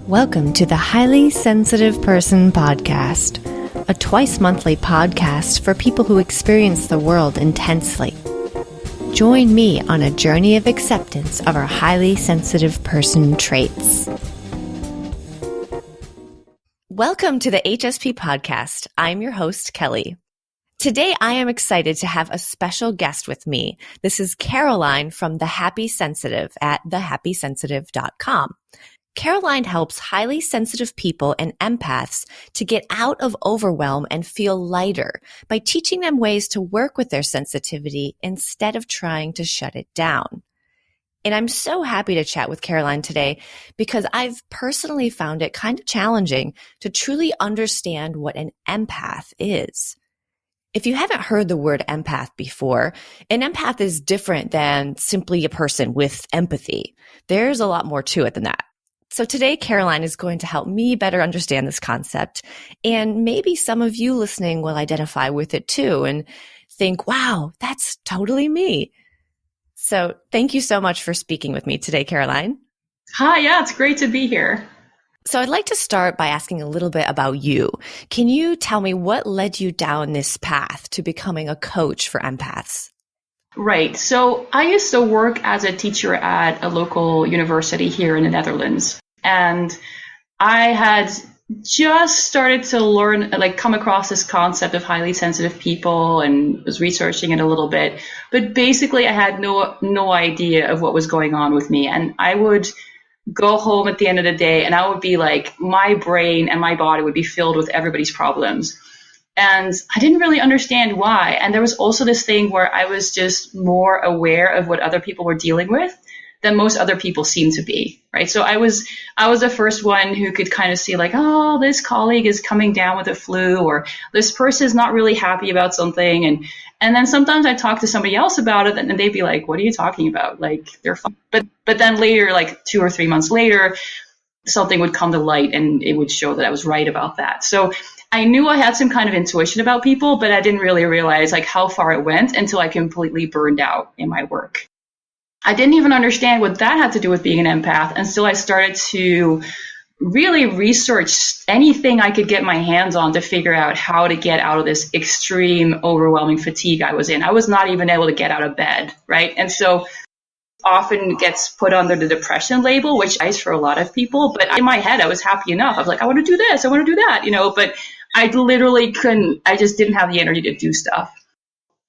Welcome to the Highly Sensitive Person Podcast, a twice-monthly podcast for people who experience the world intensely. Join me on a journey of acceptance of our highly sensitive person traits. Welcome to the HSP Podcast. I'm your host, Kelly. Today, I am excited to have a special guest with me. This is Caroline from The Happy Sensitive at thehappysensitive.com. Caroline helps highly sensitive people and empaths to get out of overwhelm and feel lighter by teaching them ways to work with their sensitivity instead of trying to shut it down. And I'm so happy to chat with Caroline today because I've personally found it kind of challenging to truly understand what an empath is. If you haven't heard the word empath before, an empath is different than simply a person with empathy. There's a lot more to it than that. So today, Caroline is going to help me better understand this concept, and maybe some of you listening will identify with it too and think, wow, that's totally me. So thank you so much for speaking with me today, Caroline. Hi, yeah, it's great to be here. So I'd like to start by asking a little bit about you. Can you tell me what led you down this path to becoming a coach for empaths? Right. So I used to work as a teacher at a local university here in the Netherlands. And I had just started to learn, come across this concept of highly sensitive people and was researching it a little bit. But basically, I had no idea of what was going on with me. And I would go home at the end of the day and I would be like, my brain and my body would be filled with everybody's problems. And I didn't really understand why. And there was also this thing where I was just more aware of what other people were dealing with than most other people seem to be, right? So I was the first one who could kind of see like, oh, this colleague is coming down with the flu, or this person is not really happy about something. And then sometimes I talk to somebody else about it and they'd be like, what are you talking about? Like, they're fine. But then later, like 2 or 3 months later, something would come to light and it would show that I was right about that. So I knew I had some kind of intuition about people, but I didn't really realize like how far it went until I completely burned out in my work. I didn't even understand what that had to do with being an empath until I started to really research anything I could get my hands on to figure out how to get out of this extreme, overwhelming fatigue I was in. I was not even able to get out of bed, right? And so often gets put under the depression label, which is for a lot of people. But in my head, I was happy enough. I was like, I want to do this, I want to do that, but I literally couldn't, I just didn't have the energy to do stuff.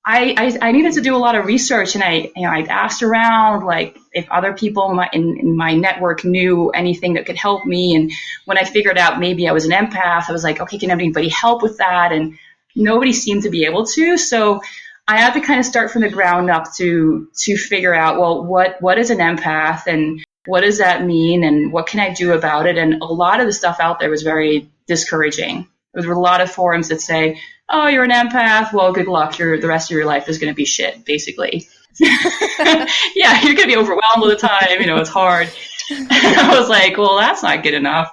I needed to do a lot of research, and I asked around, like, if other people in my network knew anything that could help me. And when I figured out maybe I was an empath, I was like, okay, can anybody help with that? And nobody seemed to be able to. So I had to kind of start from the ground up to figure out, well, what is an empath and what does that mean and what can I do about it? And a lot of the stuff out there was very discouraging. There were a lot of forums that say, oh, you're an empath. Well, good luck. The rest of your life is going to be shit, basically. Yeah, you're going to be overwhelmed all the time. It's hard. I was like, well, that's not good enough.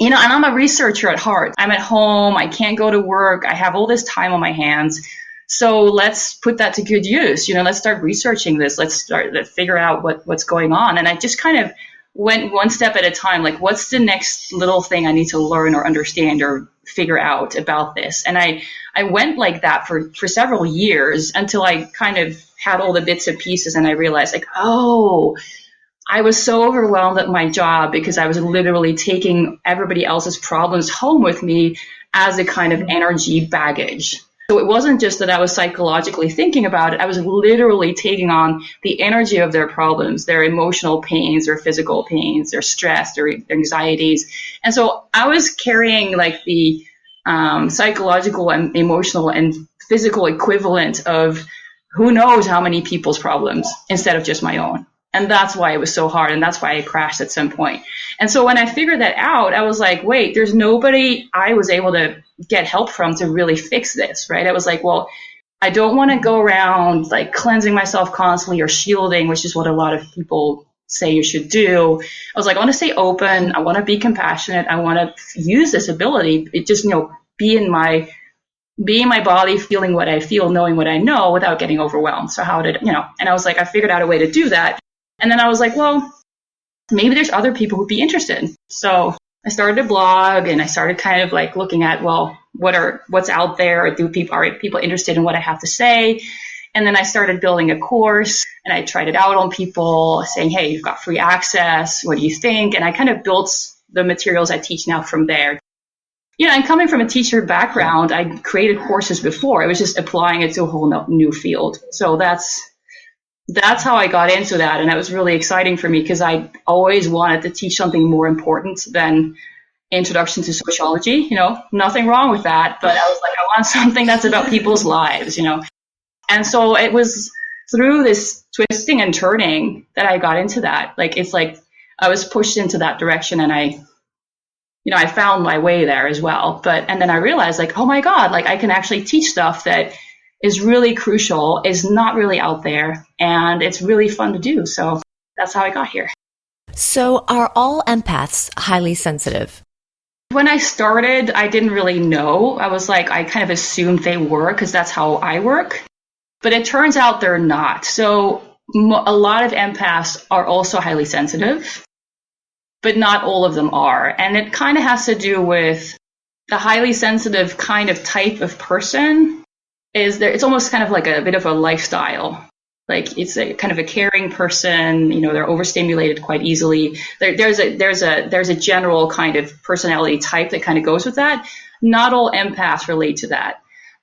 And I'm a researcher at heart. I'm at home. I can't go to work. I have all this time on my hands. So let's put that to good use. Let's start researching this. Let's figure out what's going on. And I just kind of went one step at a time. Like, what's the next little thing I need to learn or understand or figure out about this? And I went like that for several years until I kind of had all the bits and pieces. And I realized like, oh, I was so overwhelmed at my job because I was literally taking everybody else's problems home with me as a kind of energy baggage. So it wasn't just that I was psychologically thinking about it. I was literally taking on the energy of their problems, their emotional pains, their physical pains, their stress, their anxieties. And so I was carrying like the psychological and emotional and physical equivalent of who knows how many people's problems instead of just my own. And that's why it was so hard. And that's why I crashed at some point. And so when I figured that out, I was like, wait, there's nobody I was able to get help from to really fix this, right? I was like, well, I don't want to go around like cleansing myself constantly or shielding, which is what a lot of people say you should do. I was like, I want to stay open. I want to be compassionate. I want to use this ability. It just, be in my body, feeling what I feel, knowing what I know without getting overwhelmed. So and I was like, I figured out a way to do that. And then I was like, well, maybe there's other people who'd be interested. So I started a blog and I started kind of like looking at, well, what's out there? Are people interested in what I have to say? And then I started building a course and I tried it out on people saying, hey, you've got free access. What do you think? And I kind of built the materials I teach now from there. And coming from a teacher background, I created courses before. I was just applying it to a whole new field. So that's how I got into that. And that was really exciting for me because I always wanted to teach something more important than introduction to sociology. Nothing wrong with that. But I was like, I want something that's about people's lives, And so it was through this twisting and turning that I got into that. It's like I was pushed into that direction and I found my way there as well. And then I realized oh my God, I can actually teach stuff that is really crucial, is not really out there, and it's really fun to do. So that's how I got here. So are all empaths highly sensitive? When I started, I didn't really know. I kind of assumed they were because that's how I work. But it turns out they're not. So a lot of empaths are also highly sensitive, but not all of them are. And it kind of has to do with the highly sensitive kind of type of person it's almost kind of like a bit of a lifestyle. It's a kind of a caring person, they're overstimulated quite easily. There's a general kind of personality type that kind of goes with that. Not all empaths relate to that.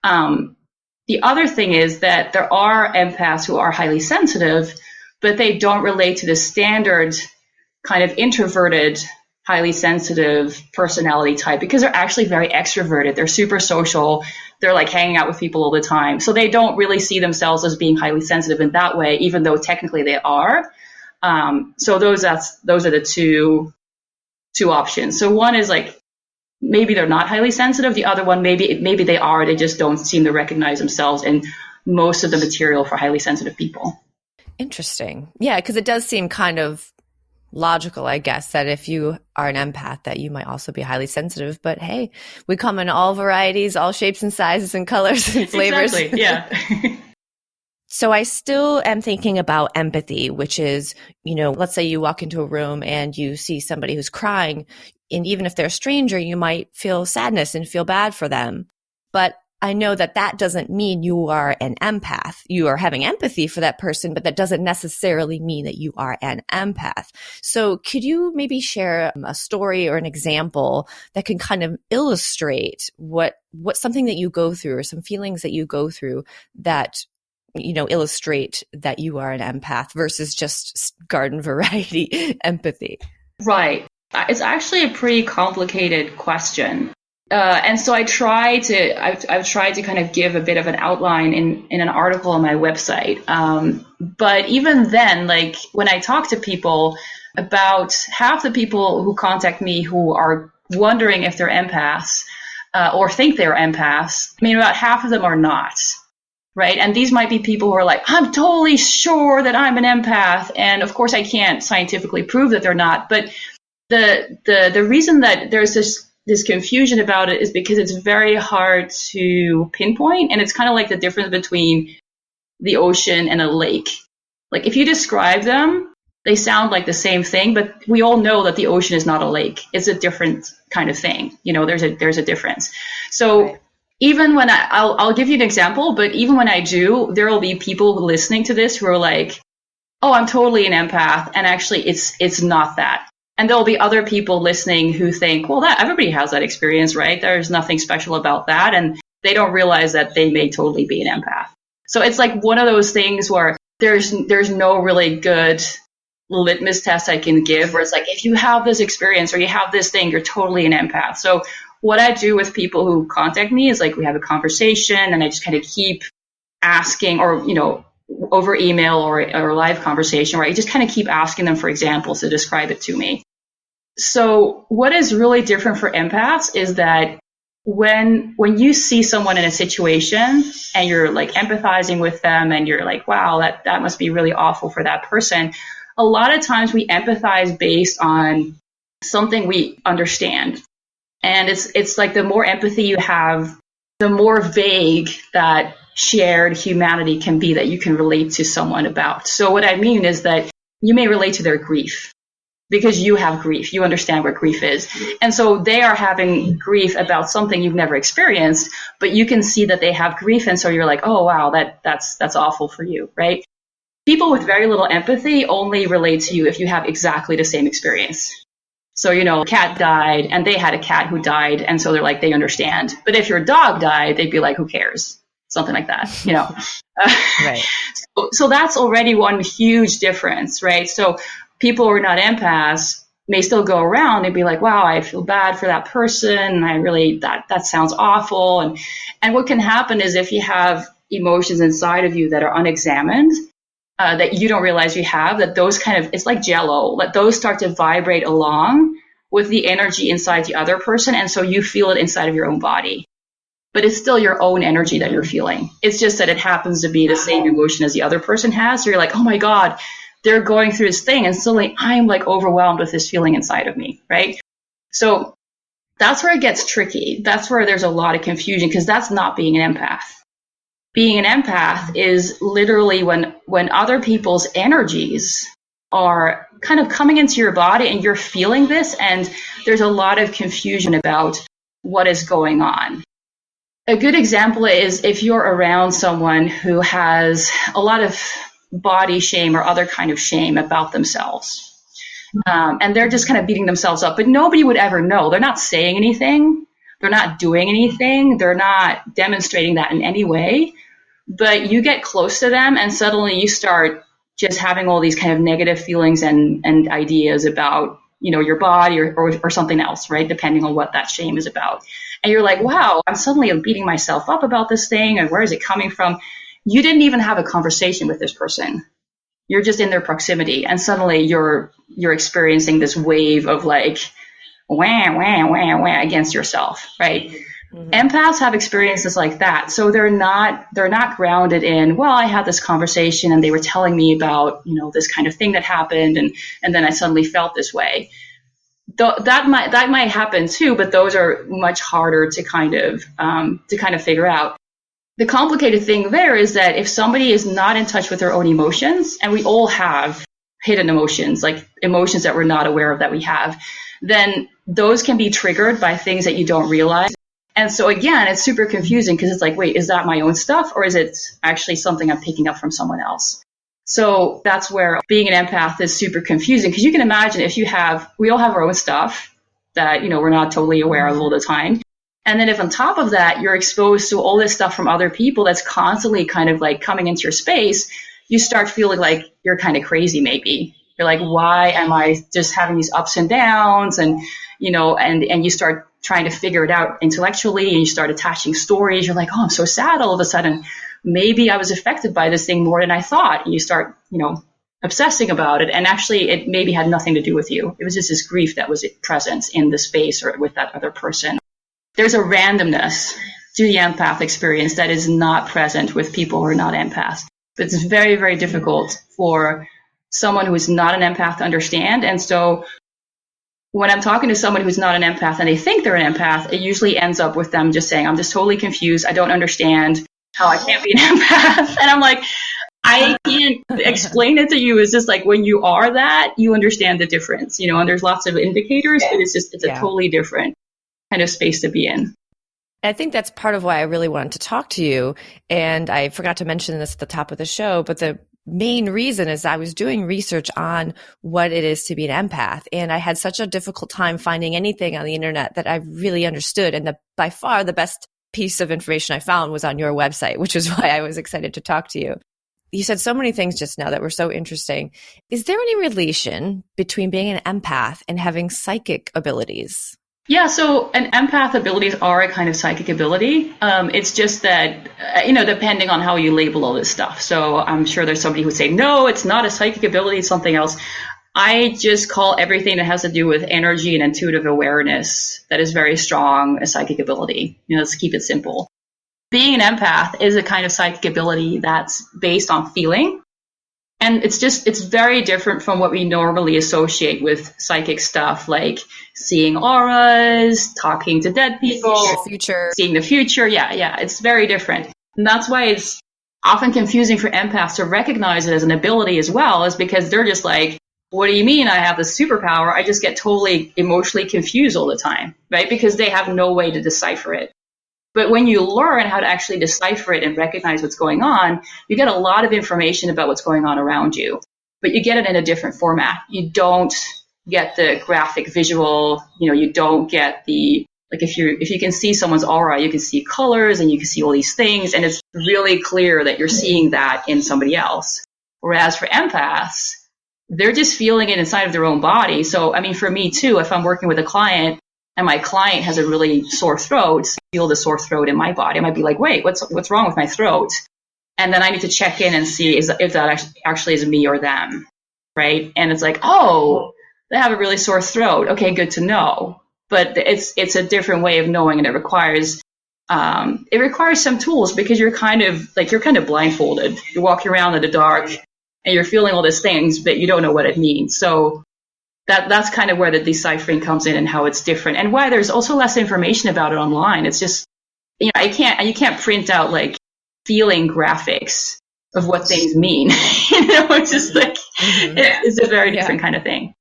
The other thing is that there are empaths who are highly sensitive, but they don't relate to the standard kind of introverted, highly sensitive personality type because they're actually very extroverted. They're super social. They're hanging out with people all the time. So they don't really see themselves as being highly sensitive in that way, even though technically they are. So those are the two options. So one is maybe they're not highly sensitive. The other one, maybe they are. They just don't seem to recognize themselves in most of the material for highly sensitive people. Interesting. Yeah, because it does seem kind of logical, I guess, that if you are an empath, that you might also be highly sensitive. But hey, we come in all varieties, all shapes and sizes and colors and flavors. Exactly, yeah. So I still am thinking about empathy, which is, let's say you walk into a room and you see somebody who's crying, and even if they're a stranger, you might feel sadness and feel bad for them. But I know that doesn't mean you are an empath. You are having empathy for that person, but that doesn't necessarily mean that you are an empath. So could you maybe share a story or an example that can kind of illustrate what something that you go through or some feelings that you go through that, illustrate that you are an empath versus just garden variety empathy? Right. It's actually a pretty complicated question. And so I've tried to kind of give a bit of an outline in an article on my website. But even then, when I talk to people, about half the people who contact me who are wondering if they're empaths or think they're empaths, about half of them are not. Right. And these might be people who are I'm totally sure that I'm an empath. And of course, I can't scientifically prove that they're not. But the reason that there's this confusion about it is because it's very hard to pinpoint. And it's kind of like the difference between the ocean and a lake. If you describe them, they sound like the same thing, but we all know that the ocean is not a lake. It's a different kind of thing. There's a difference. So right. Even when I'll give you an example, but even when I do, there will be people listening to this who are oh, I'm totally an empath. And actually it's not that. And there'll be other people listening who think, well, everybody has that experience, right? There's nothing special about that. And they don't realize that they may totally be an empath. So it's one of those things where there's no really good litmus test I can give where it's if you have this experience or you have this thing, you're totally an empath. So what I do with people who contact me is we have a conversation and I just kind of keep asking or, over email or a live conversation where I just kind of keep asking them for examples to describe it to me. So what is really different for empaths is that when you see someone in a situation and you're empathizing with them and you're wow, that must be really awful for that person. A lot of times we empathize based on something we understand. And it's the more empathy you have, the more vague that shared humanity can be that you can relate to someone about. So what I mean is that you may relate to their grief. because you have grief. You understand what grief is. And so they are having grief about something you've never experienced, but you can see that they have grief. And so you're like, oh, wow, that's awful for you, right? People with very little empathy only relate to you if you have exactly the same experience. So, a cat died and they had a cat who died. And so they're like, they understand. But if your dog died, they'd be like, who cares? Something like that, Right. So that's already one huge difference, right? So people who are not empaths may still go around and be like, wow, I feel bad for that person. I really, that sounds awful. And what can happen is if you have emotions inside of you that are unexamined, that you don't realize you have, that those it's like jello, let those start to vibrate along with the energy inside the other person. And so you feel it inside of your own body. But it's still your own energy that you're feeling. It's just that it happens to be the same emotion as the other person has. So you're like, oh my God, they're going through this thing. And suddenly I'm like overwhelmed with this feeling inside of me, right? So that's where it gets tricky. That's where there's a lot of confusion, because that's not being an empath. Being an empath is literally when other people's energies are kind of coming into your body and you're feeling this, and there's a lot of confusion about what is going on. A good example is if you're around someone who has a lot of body shame or other kind of shame about themselves, and they're just kind of beating themselves up, but nobody would ever know. They're not saying anything. They're not doing anything. They're not demonstrating that in any way. But you get close to them and suddenly you start just having all these kind of negative feelings and ideas about, your body or something else, right? Depending on what that shame is about. And you're like, wow, I'm suddenly beating myself up about this thing. And where is it coming from? You didn't even have a conversation with this person. You're just in their proximity. And suddenly you're experiencing this wave of like, wah, wah, wah, wah against yourself, right? Mm-hmm. Empaths have experiences like that. So they're not grounded in, well, I had this conversation and they were telling me about, this kind of thing that happened. And then I suddenly felt this way. That might happen too, but those are much harder to kind of figure out. The complicated thing there is that if somebody is not in touch with their own emotions, and we all have hidden emotions, like emotions that we're not aware of that we have, then those can be triggered by things that you don't realize. And so again, it's super confusing because it's like, wait, is that my own stuff or is it actually something I'm picking up from someone else? So that's where being an empath is super confusing, because you can imagine we all have our own stuff that, we're not totally aware of all the time. And then if on top of that, you're exposed to all this stuff from other people that's constantly kind of like coming into your space, you start feeling like you're kind of crazy maybe. You're like, why am I just having these ups and downs? And, and you start trying to figure it out intellectually, and you start attaching stories. You're like, oh, I'm so sad all of a sudden. Maybe I was affected by this thing more than I thought. And you start, obsessing about it. And actually, it maybe had nothing to do with you. It was just this grief that was present in the space or with that other person. There's a randomness to the empath experience that is not present with people who are not empaths. It's very, very difficult for someone who is not an empath to understand. And so when I'm talking to someone who's not an empath and they think they're an empath, it usually ends up with them just saying, I'm just totally confused. I don't understand how I can't be an empath. And I'm like, I can't explain it to you. It's just like when you are that, you understand the difference, and there's lots of indicators, but it's a totally different kind of space to be in. I think that's part of why I really wanted to talk to you. And I forgot to mention this at the top of the show, but the main reason is I was doing research on what it is to be an empath. And I had such a difficult time finding anything on the internet that I really understood. And by far the best piece of information I found was on your website, which is why I was excited to talk to you. You said so many things just now that were so interesting. Is there any relation between being an empath and having psychic abilities? Yeah, so an empath abilities are a kind of psychic ability. It's just that, depending on how you label all this stuff. So I'm sure there's somebody who would say, no, it's not a psychic ability, it's something else. I just call everything that has to do with energy and intuitive awareness that is very strong a psychic ability. Let's keep it simple. Being an empath is a kind of psychic ability that's based on feeling. And it's very different from what we normally associate with psychic stuff, like seeing auras, talking to dead people, seeing the future. Yeah, it's very different. And that's why it's often confusing for empaths to recognize it as an ability as well, is because they're just like, what do you mean I have the superpower? I just get totally emotionally confused all the time, right? Because they have no way to decipher it. But when you learn how to actually decipher it and recognize what's going on, you get a lot of information about what's going on around you. But you get it in a different format. You don't get the graphic visual, you don't get the, like if you can see someone's aura, you can see colors and you can see all these things, and it's really clear that you're seeing that in somebody else. Whereas for empaths, they're just feeling it inside of their own body. So, I mean, for me too, if I'm working with a client and my client has a really sore throat, I feel the sore throat in my body. I might be like, wait, what's wrong with my throat? And then I need to check in and see if that actually is me or them, right? And it's like, oh, they have a really sore throat. Okay, good to know. But it's a different way of knowing, and it requires some tools, because you're kind of blindfolded. You're walking around in the dark and you're feeling all these things, but you don't know what it means. So that's kind of where the deciphering comes in and how it's different, and why there's also less information about it online. It's just, you can't print out like feeling graphics of what things mean. It's just like, it's a very different kind of thing.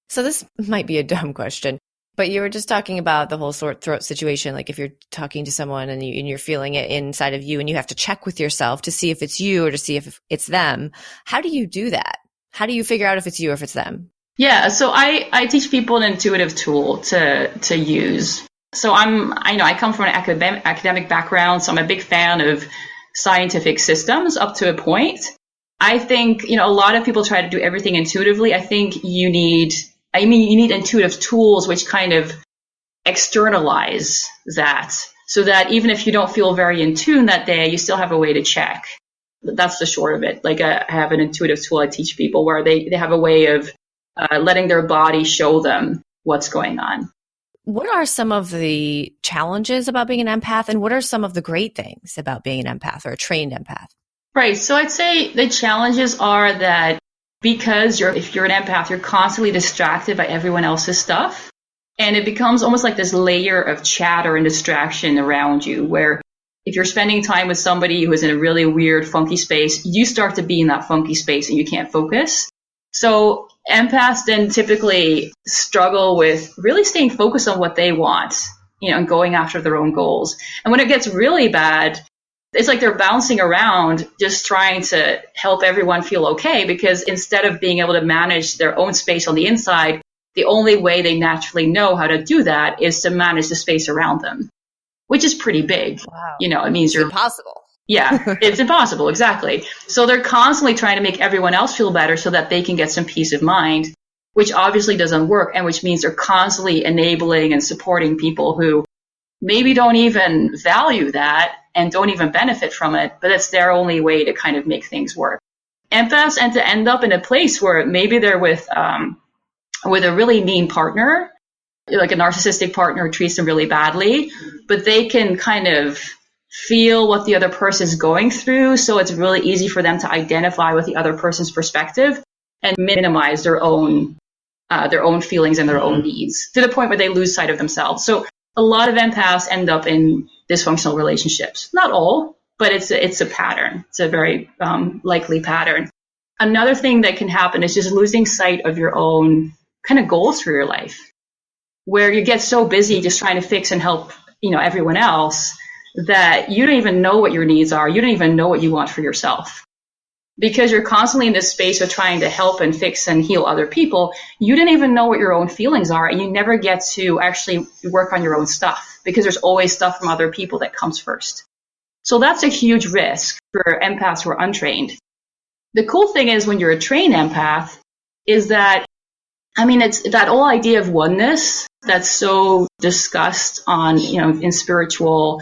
So this might be a dumb question, but you were just talking about the whole sore throat situation. Like if you're talking to someone and you're feeling it inside of you, and you have to check with yourself to see if it's you or to see if it's them. How do you do that? How do you figure out if it's you or if it's them? Yeah, so I teach people an intuitive tool to use. So I come from an academic background, so I'm a big fan of scientific systems up to a point. I think, a lot of people try to do everything intuitively. I think you need intuitive tools which kind of externalize that, so that even if you don't feel very in tune that day, you still have a way to check. That's the short of it. Like I have an intuitive tool I teach people where they have a way of letting their body show them what's going on. What are some of the challenges about being an empath, and what are some of the great things about being an empath or a trained empath? Right. So I'd say the challenges are that because if you're an empath, you're constantly distracted by everyone else's stuff. And it becomes almost like this layer of chatter and distraction around you, where if you're spending time with somebody who is in a really weird, funky space, you start to be in that funky space and you can't focus. So empaths then typically struggle with really staying focused on what they want, and going after their own goals. And when it gets really bad, it's like they're bouncing around just trying to help everyone feel okay, because instead of being able to manage their own space on the inside, the only way they naturally know how to do that is to manage the space around them, which is pretty big. Wow. It means it's impossible. Yeah, it's impossible. Exactly. So they're constantly trying to make everyone else feel better so that they can get some peace of mind, which obviously doesn't work, and which means they're constantly enabling and supporting people who maybe don't even value that and don't even benefit from it, but it's their only way to kind of make things work. Empaths end up in a place where maybe they're with a really mean partner, like a narcissistic partner who treats them really badly, but they can kind of feel what the other person is going through, so it's really easy for them to identify with the other person's perspective and minimize their own feelings and their own needs, to the point where they lose sight of themselves. So a lot of empaths end up in dysfunctional relationships. Not all, but it's a pattern. It's a very likely pattern. Another thing that can happen is just losing sight of your own kind of goals for your life, where you get so busy just trying to fix and help, everyone else, that you don't even know what your needs are. You don't even know what you want for yourself. Because you're constantly in this space of trying to help and fix and heal other people, you didn't even know what your own feelings are, and you never get to actually work on your own stuff, because there's always stuff from other people that comes first. So that's a huge risk for empaths who are untrained. The cool thing is, when you're a trained empath, is that, it's that whole idea of oneness that's so discussed on, in spiritual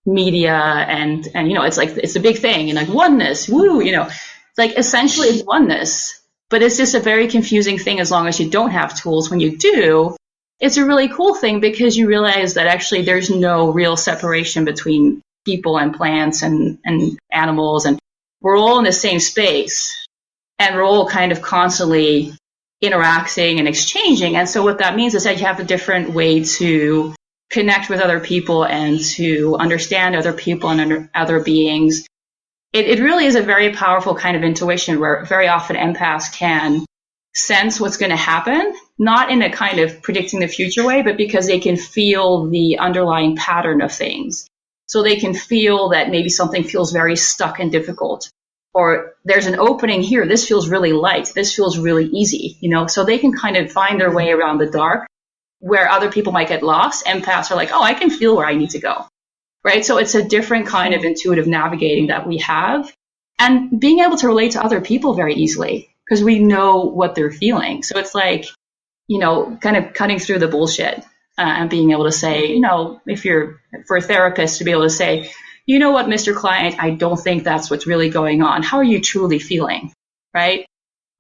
media, and it's like, it's a big thing, and like oneness, woo, it's like essentially it's oneness, but it's just a very confusing thing as long as you don't have tools. When you do, it's a really cool thing, because you realize that actually there's no real separation between people and plants and animals, and we're all in the same space, and we're all kind of constantly interacting and exchanging. And so what that means is that you have a different way to connect with other people and to understand other people and other beings. it really is a very powerful kind of intuition where very often empaths can sense what's going to happen, not in a kind of predicting the future way, but because they can feel the underlying pattern of things. So they can feel that maybe something feels very stuck and difficult, or there's an opening here. This feels really light. This feels really easy, so they can kind of find their way around the dark where other people might get lost. Empaths are like, oh, I can feel where I need to go. Right. So it's a different kind of intuitive navigating that we have, and being able to relate to other people very easily because we know what they're feeling. So it's like, kind of cutting through the bullshit and being able to say, if you're for a therapist to be able to say, you know what, Mr. Client, I don't think that's what's really going on. How are you truly feeling? Right.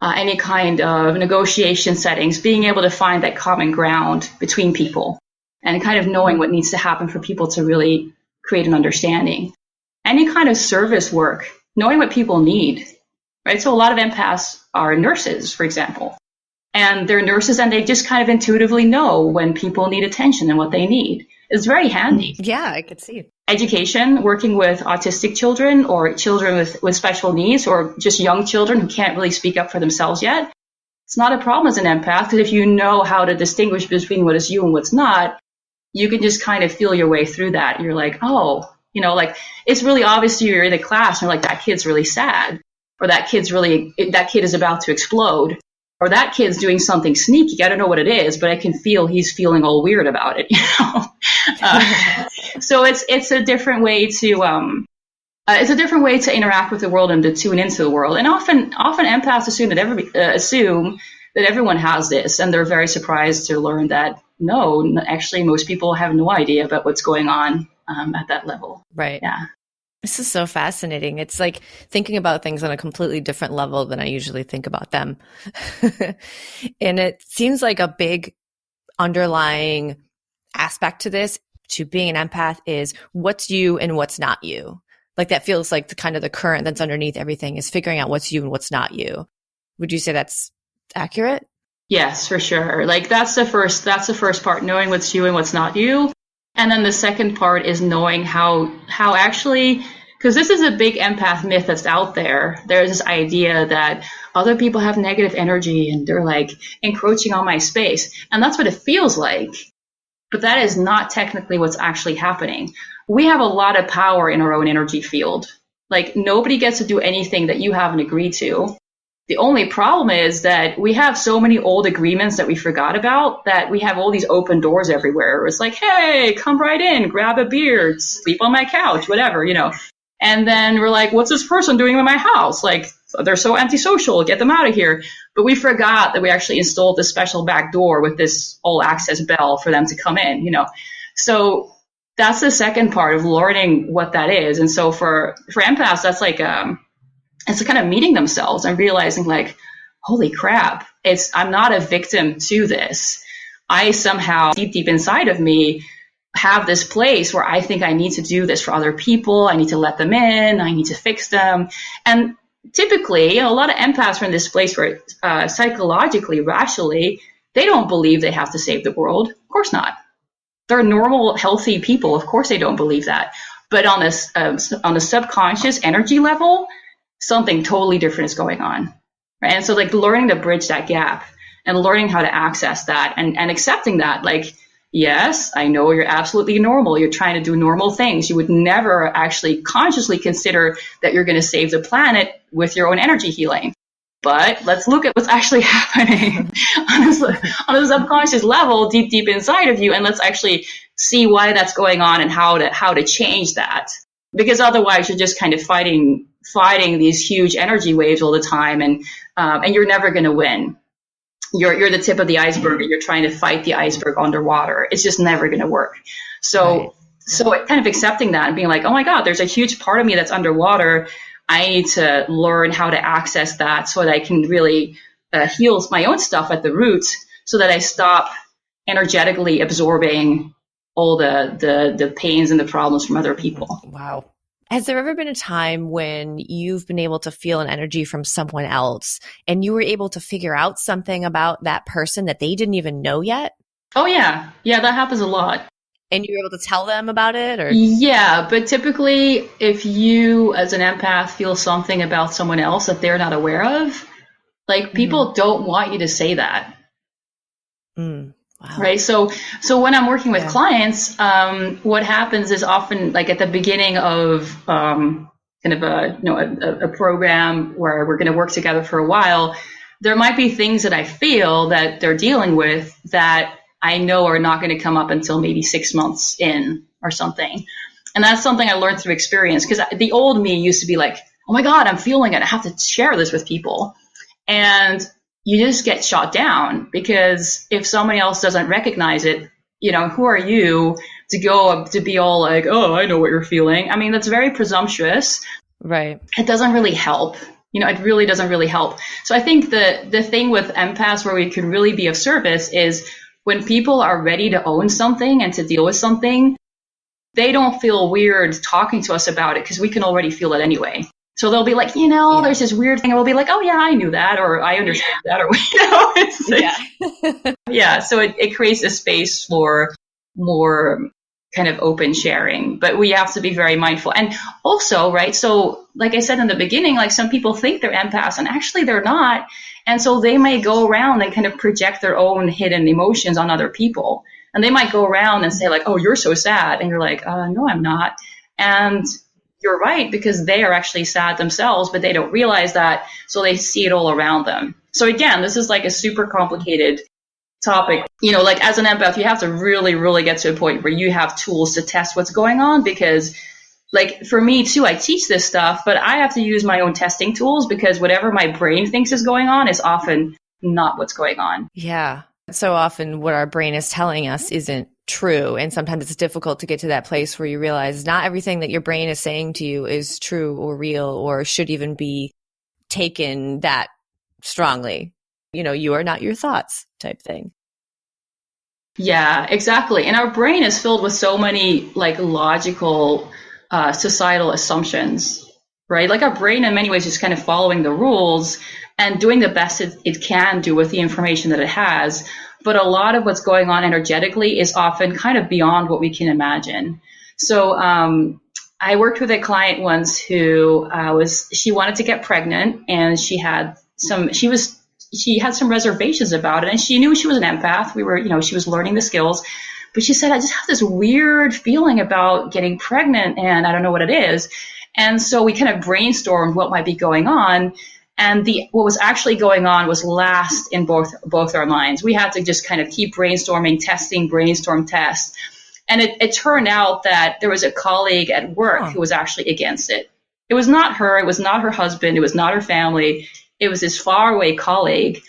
Any kind of negotiation settings, being able to find that common ground between people and kind of knowing what needs to happen for people to really create an understanding. Any kind of service work, knowing what people need, right? So a lot of empaths are nurses, for example, and they're nurses and they just kind of intuitively know when people need attention and what they need. It's very handy. Yeah, I could see. Education, working with autistic children or children with special needs or just young children who can't really speak up for themselves yet. It's not a problem as an empath because if you know how to distinguish between what is you and what's not, you can just kind of feel your way through that. You're like, oh, like it's really obvious to you, you're in the class and you're like, that kid's really sad, or that kid is about to explode, or that kid's doing something sneaky. I don't know what it is, but I can feel he's feeling all weird about it. So it's a different way to interact with the world and to tune into the world. And often empaths assume that everyone has this, and they're very surprised to learn that no, actually, most people have no idea about what's going on at that level. Right. Yeah. This is so fascinating. It's like thinking about things on a completely different level than I usually think about them. And it seems like a big underlying aspect to this, to being an empath, is what's you and what's not you. Like that feels like the current that's underneath everything is figuring out what's you and what's not you. Would you say that's accurate? Yes, for sure. Like that's the first part, knowing what's you and what's not you. And then the second part is knowing how actually, because this is a big empath myth that's out there. There's this idea that other people have negative energy and they're like encroaching on my space. And that's what it feels like. But that is not technically what's actually happening. We have a lot of power in our own energy field. Like nobody gets to do anything that you haven't agreed to. The only problem is that we have so many old agreements that we forgot about that we have all these open doors everywhere. It's like, hey, come right in, grab a beer, sleep on my couch, whatever, And then we're like, what's this person doing in my house? Like, they're so antisocial, get them out of here. But we forgot that we actually installed this special back door with this all access bell for them to come in, So that's the second part of learning what that is. And so for empaths, that's like, it's kind of meeting themselves and realizing like, holy crap, I'm not a victim to this. I somehow deep inside of me have this place where I think I need to do this for other people. I need to let them in. I need to fix them. And typically, a lot of empaths are in this place where psychologically, rationally, they don't believe they have to save the world. Of course not. They're normal, healthy people. Of course they don't believe that. But on a subconscious energy level, something totally different is going on. Right? And so like learning to bridge that gap and learning how to access that and accepting that, like, yes, I know you're absolutely normal. You're trying to do normal things. You would never actually consciously consider that you're going to save the planet with your own energy healing. But let's look at what's actually happening on a subconscious level, deep inside of you, and let's actually see why that's going on and how to change that. Because otherwise, you're just kind of fighting these huge energy waves all the time, and you're never going to win. You're the tip of the iceberg, and you're trying to fight the iceberg underwater. It's just never going to work. So kind of accepting that and being like, oh my God, there's a huge part of me that's underwater. I need to learn how to access that so that I can really heal my own stuff at the roots, so that I stop energetically absorbing all the pains and the problems from other people. Wow. Has there ever been a time when you've been able to feel an energy from someone else and you were able to figure out something about that person that they didn't even know yet? Oh, yeah. Yeah, that happens a lot. And you were able to tell them about it, or? Yeah, but typically if you as an empath feel something about someone else that they're not aware of, like Mm-hmm. people don't want you to say that. Wow. Right. So when I'm working with Yeah. clients, what happens is often like at the beginning of kind of a program where we're going to work together for a while, there might be things that I feel that they're dealing with that I know are not going to come up until maybe 6 months in or something. And that's something I learned through experience, because the old me used to be like, oh my God, I'm feeling it. I have to share this with people. And you just get shot down, because if somebody else doesn't recognize it, who are you to go to be all like, oh, I know what you're feeling? I mean, that's very presumptuous. Right. It doesn't really help. It really doesn't really help. So I think the thing with empaths where we can really be of service is when people are ready to own something and to deal with something, they don't feel weird talking to us about it, because we can already feel it anyway. So they'll be like, there's this weird thing. And we'll be like, oh yeah, I knew that, or I understand that, or it's like, yeah. So it creates a space for more kind of open sharing, but we have to be very mindful. And also, right, so like I said in the beginning, like some people think they're empaths and actually they're not. And so they may go around and kind of project their own hidden emotions on other people. And they might go around and say like, oh, you're so sad. And you're like, no, I'm not. And you're right, because they are actually sad themselves, but they don't realize that. So they see it all around them. So again, this is like a super complicated topic. Like as an empath, you have to really, really get to a point where you have tools to test what's going on, because like for me too, I teach this stuff, but I have to use my own testing tools, because whatever my brain thinks is going on is often not what's going on. Yeah. So often what our brain is telling us isn't true. And sometimes it's difficult to get to that place where you realize not everything that your brain is saying to you is true or real or should even be taken that strongly. You are not your thoughts type thing. Yeah, exactly. And our brain is filled with so many like logical societal assumptions, right? Like our brain in many ways is kind of following the rules and doing the best it can do with the information that it has. But a lot of what's going on energetically is often kind of beyond what we can imagine. So I worked with a client once who she wanted to get pregnant, and she had some reservations about it, and she knew she was an empath. She was learning the skills, but she said, I just have this weird feeling about getting pregnant and I don't know what it is. And so we kind of brainstormed what might be going on. And what was actually going on was last in both our minds. We had to just kind of keep brainstorming, testing, brainstorm, test. And it turned out that there was a colleague at work who was actually against it. It was not her. It was not her husband. It was not her family. It was this faraway colleague.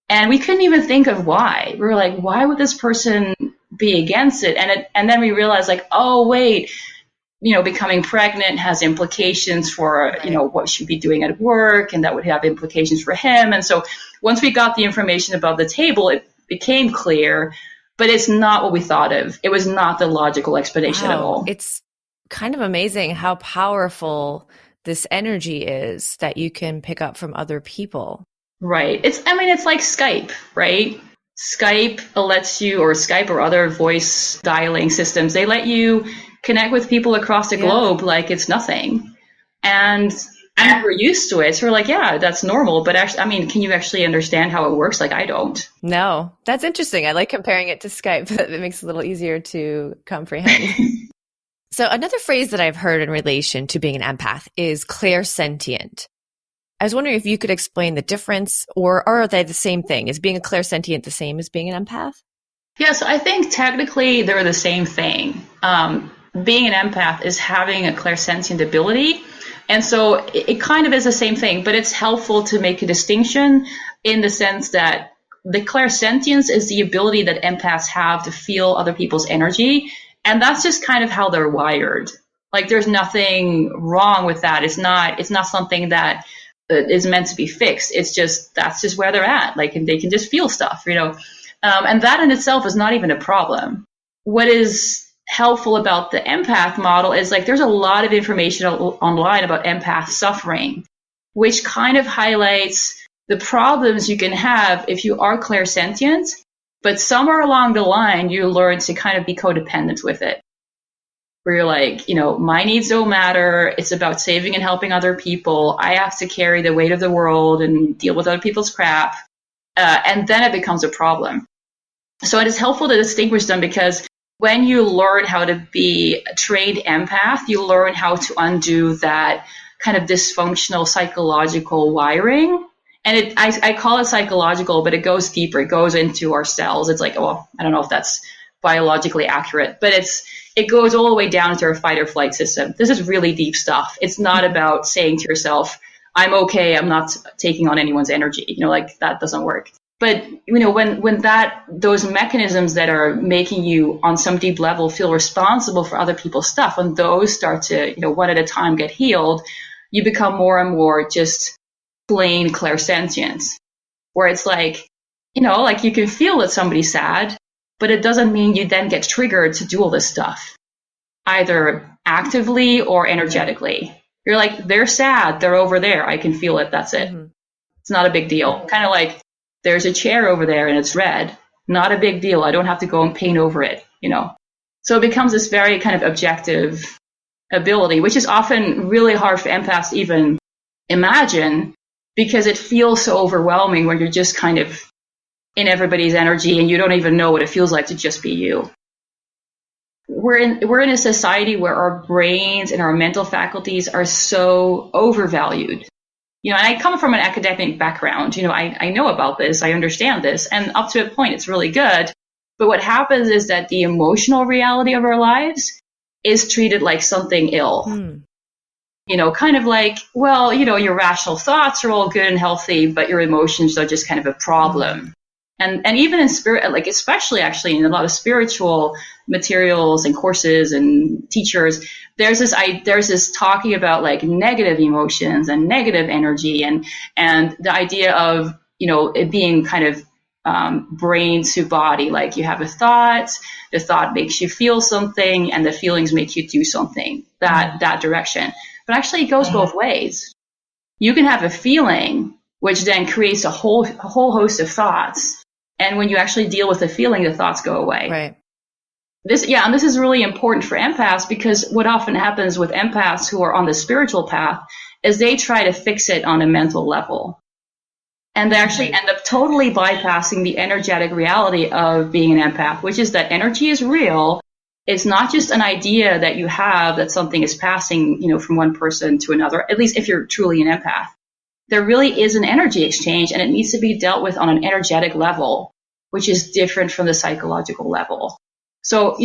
And we couldn't even think of why. We were like, why would this person be against it? And then we realized like, oh, wait, becoming pregnant has implications for, what she'd be doing at work, and that would have implications for him. And so once we got the information above the table, it became clear, but it's not what we thought of. It was not the logical explanation at all. It's kind of amazing how powerful this energy is that you can pick up from other people. Right. It's like Skype, right? Skype lets you, or Skype or other voice dialing systems, they let you connect with people across the globe like it's nothing. And we're used to it. So we're like, yeah, that's normal. But actually, can you actually understand how it works? Like, I don't. No, that's interesting. I like comparing it to Skype. It makes it a little easier to comprehend. So another phrase that I've heard in relation to being an empath is clair-sentient. I was wondering if you could explain the difference, or are they the same thing? Is being a clair-sentient the same as being an empath? Yes, I think technically they're the same thing. Being an empath is having a clair-sentient ability. And so it kind of is the same thing, but it's helpful to make a distinction in the sense that the clair-sentience is the ability that empaths have to feel other people's energy. And that's just kind of how they're wired. Like there's nothing wrong with that. It's not something that is meant to be fixed. That's just where they're at. Like, and they can just feel stuff, and that in itself is not even a problem. What is helpful about the empath model is like there's a lot of information online about empath suffering, which kind of highlights the problems you can have if you are clair-sentient, But somewhere along the line, you learn to kind of be codependent with it, where you're like, my needs don't matter. It's about saving and helping other people. I have to carry the weight of the world and deal with other people's crap. And then it becomes a problem. So it is helpful to distinguish them, because when you learn how to be a trained empath, you learn how to undo that kind of dysfunctional psychological wiring. And I call it psychological, but it goes deeper. It goes into our cells. It's like, I don't know if that's biologically accurate, but it goes all the way down into our fight or flight system. This is really deep stuff. It's not about saying to yourself, I'm okay, I'm not taking on anyone's energy. Like that doesn't work. But, when those mechanisms that are making you on some deep level feel responsible for other people's stuff, when those start to, one at a time get healed, you become more and more just plain clair-sentient, where it's like, like you can feel that somebody's sad, but it doesn't mean you then get triggered to do all this stuff, either actively or energetically. You're like, they're sad, they're over there, I can feel it, that's it. Mm-hmm. It's not a big deal. Kind of like, there's a chair over there and it's red, not a big deal, I don't have to go and paint over it, So it becomes this very kind of objective ability, which is often really hard for empaths to even imagine, because it feels so overwhelming when you're just kind of in everybody's energy and you don't even know what it feels like to just be you. We're in a society where our brains and our mental faculties are so overvalued. And I come from an academic background. I know about this, I understand this, and up to a point it's really good. But what happens is that the emotional reality of our lives is treated like something ill. Kind of like, your rational thoughts are all good and healthy, but your emotions are just kind of a problem. And even in spirit, like especially actually in a lot of spiritual materials and courses and teachers, there's this talking about like negative emotions and negative energy and the idea of, it being kind of brain to body. Like you have a thought, the thought makes you feel something, and the feelings make you do something that direction. But actually it goes both ways. You can have a feeling, which then creates a whole host of thoughts. And when you actually deal with the feeling, the thoughts go away. Right. And this is really important for empaths, because what often happens with empaths who are on the spiritual path is they try to fix it on a mental level. And they actually end up totally bypassing the energetic reality of being an empath, which is that energy is real. It's not just an idea that you have that something is passing, from one person to another, at least if you're truly an empath. There really is an energy exchange, and it needs to be dealt with on an energetic level, which is different from the psychological level. So,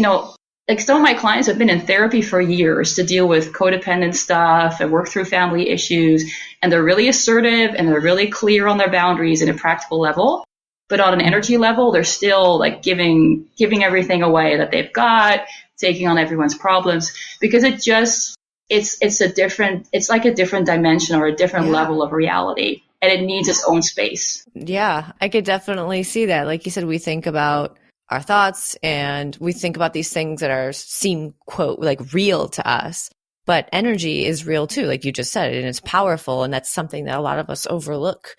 like some of my clients have been in therapy for years to deal with codependent stuff and work through family issues, and they're really assertive and they're really clear on their boundaries at a practical level. But on an energy level, they're still like giving everything away that they've got, taking on everyone's problems, because it's like a different dimension or a different level of reality, and it needs its own space. Yeah, I could definitely see that. Like you said, we think about our thoughts and we think about these things that seem, quote, like real to us, but energy is real too, like you just said, and it's powerful. And that's something that a lot of us overlook.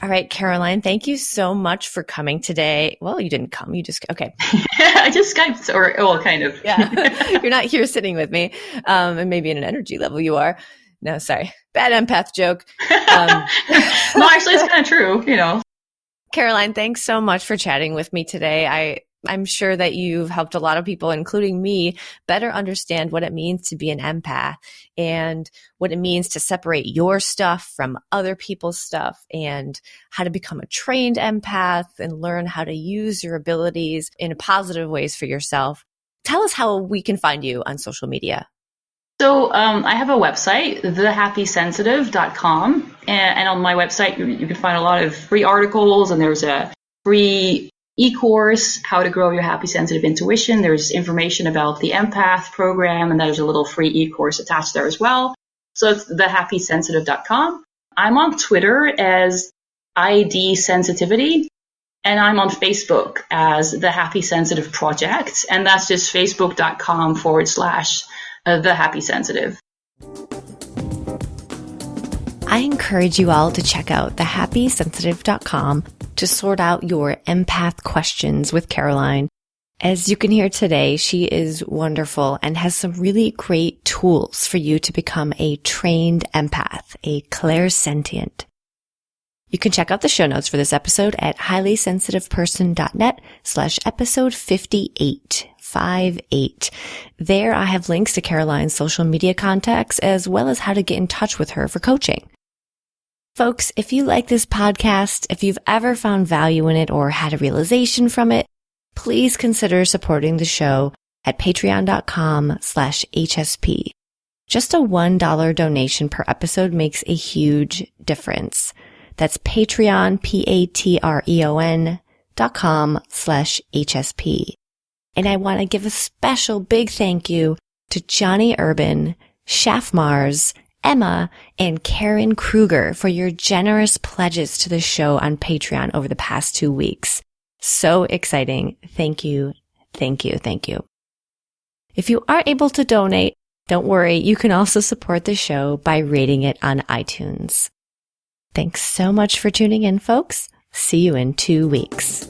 All right, Caroline, thank you so much for coming today. Well, you didn't come. Okay. I just Skyped, kind of. Yeah. You're not here sitting with me. And maybe in an energy level you are. No, sorry. Bad empath joke. No, actually, it's kind of true, Caroline, thanks so much for chatting with me today. I'm sure that you've helped a lot of people, including me, better understand what it means to be an empath and what it means to separate your stuff from other people's stuff, and how to become a trained empath and learn how to use your abilities in positive ways for yourself. Tell us how we can find you on social media. So I have a website, thehappysensitive.com, and on my website you can find a lot of free articles, and there's a free e-course, How to Grow Your Happy Sensitive Intuition. There's information about the Empath program, and there's a little free e-course attached there as well. So it's thehappysensitive.com. I'm on Twitter as ID Sensitivity, and I'm on Facebook as The Happy Sensitive Project, and that's just facebook.com/The Happy Sensitive. I encourage you all to check out thehappysensitive.com to sort out your empath questions with Caroline. As you can hear today, she is wonderful and has some really great tools for you to become a trained empath, a clair-sentient. You can check out the show notes for this episode at highlysensitiveperson.net/episode 58. There I have links to Caroline's social media contacts as well as how to get in touch with her for coaching. Folks, if you like this podcast, if you've ever found value in it or had a realization from it, please consider supporting the show at patreon.com/HSP. Just a $1 donation per episode makes a huge difference. That's Patreon, patreon.com/HSP. And I want to give a special big thank you to Johnny Urban, Shaf Mars, Emma, and Karen Kruger for your generous pledges to the show on Patreon over the past 2 weeks. So exciting. Thank you. Thank you. Thank you. If you aren't able to donate, don't worry. You can also support the show by rating it on iTunes. Thanks so much for tuning in, folks. See you in 2 weeks.